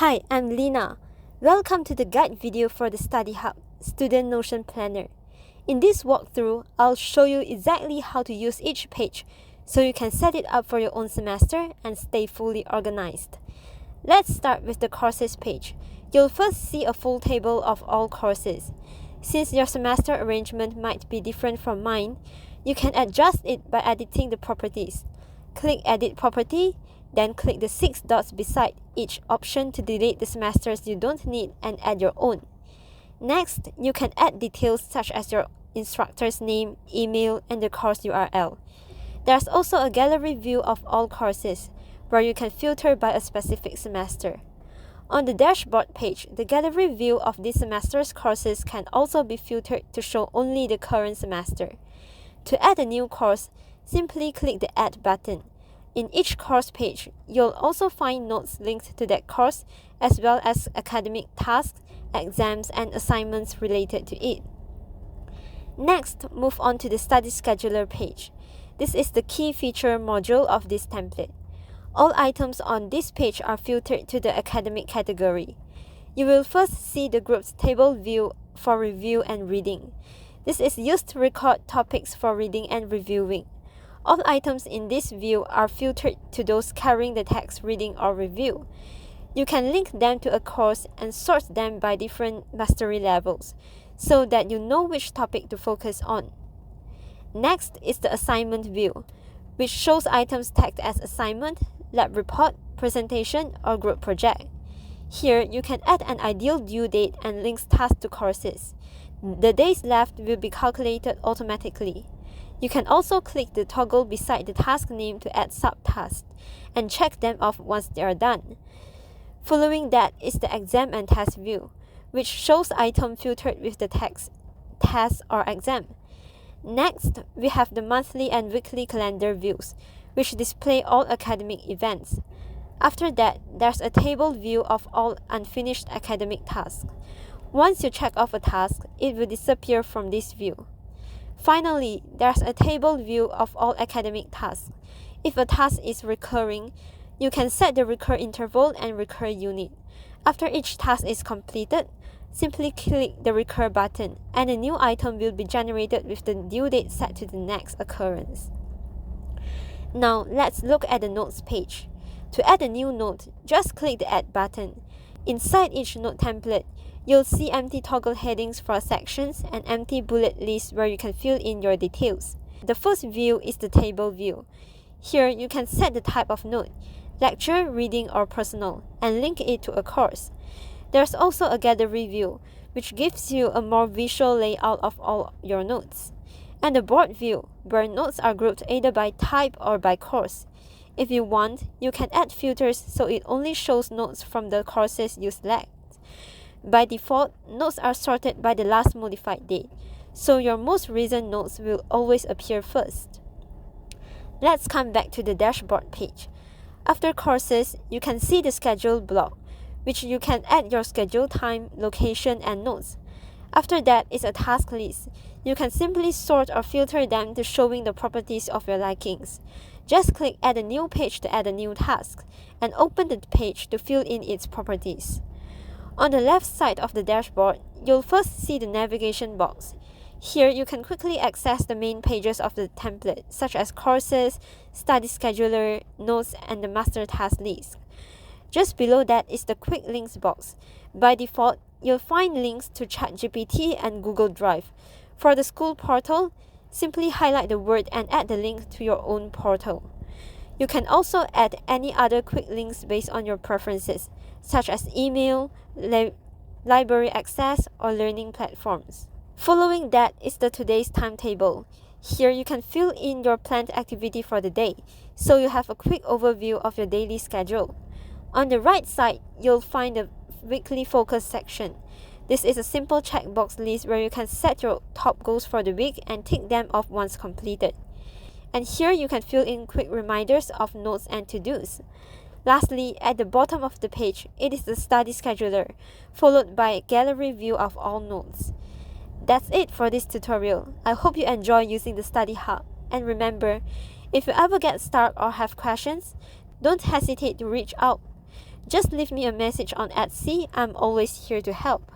Hi, I'm Lena. Welcome to the guide video for the Study Hub Student Notion Planner. In this walkthrough, I'll show you exactly how to use each page so you can set it up for your own semester and stay fully organized. Let's start with the courses page. You'll first see a full table of all courses. Since your semester arrangement might be different from mine, you can adjust it by editing the properties. Click Edit Property, then click the 6 dots beside each option to delete the semesters you don't need and add your own. Next, you can add details such as your instructor's name, email, and the course URL. There's also a gallery view of all courses, where you can filter by a specific semester. On the dashboard page, the gallery view of this semester's courses can also be filtered to show only the current semester. To add a new course, simply click the Add button. In each course page, you'll also find notes linked to that course, as well as academic tasks, exams, and assignments related to it. Next, move on to the Study Scheduler page. This is the key feature module of this template. All items on this page are filtered to the academic category. You will first see the group's table view for review and reading. This is used to record topics for reading and reviewing. All items in this view are filtered to those carrying the text reading or review. You can link them to a course and sort them by different mastery levels, so that you know which topic to focus on. Next is the assignment view, which shows items tagged as assignment, lab report, presentation, or group project. Here, you can add an ideal due date and links tasks to courses. The days left will be calculated automatically. You can also click the toggle beside the task name to add subtasks and check them off once they are done. Following that is the exam and test view, which shows items filtered with the text test or exam. Next, we have the monthly and weekly calendar views, which display all academic events. After that, there's a table view of all unfinished academic tasks. Once you check off a task, it will disappear from this view. Finally, there's a table view of all academic tasks. If a task is recurring, you can set the recur interval and recur unit. After each task is completed, simply click the recur button and a new item will be generated with the due date set to the next occurrence. Now, let's look at the notes page. To add a new note, just click the Add button. Inside each note template, you'll see empty toggle headings for sections and empty bullet lists where you can fill in your details. The first view is the table view. Here, you can set the type of note, lecture, reading, or personal, and link it to a course. There's also a gallery view, which gives you a more visual layout of all your notes, and the board view, where notes are grouped either by type or by course. If you want, you can add filters so it only shows notes from the courses you select. By default, notes are sorted by the last modified date, so your most recent notes will always appear first. Let's come back to the dashboard page. After courses, you can see the schedule block, which you can add your schedule time, location, and notes. After that is a task list. You can simply sort or filter them to showing the properties of your likings. Just click Add a new page to add a new task, and open the page to fill in its properties. On the left side of the dashboard, you'll first see the navigation box. Here, you can quickly access the main pages of the template, such as courses, study scheduler, notes, and the master task list. Just below that is the quick links box. By default, you'll find links to ChatGPT and Google Drive. For the school portal, simply highlight the word and add the link to your own portal. You can also add any other quick links based on your preferences, such as email, library access, or learning platforms. Following that is the today's timetable. Here you can fill in your planned activity for the day, so you have a quick overview of your daily schedule. On the right side, you'll find the weekly focus section. This is a simple checkbox list where you can set your top goals for the week and tick them off once completed. And here you can fill in quick reminders of notes and to-dos. Lastly, at the bottom of the page, it is the study scheduler, followed by a gallery view of all notes. That's it for this tutorial. I hope you enjoy using the Study Hub. And remember, if you ever get stuck or have questions, don't hesitate to reach out. just leave me a message on Etsy. I'm always here to help.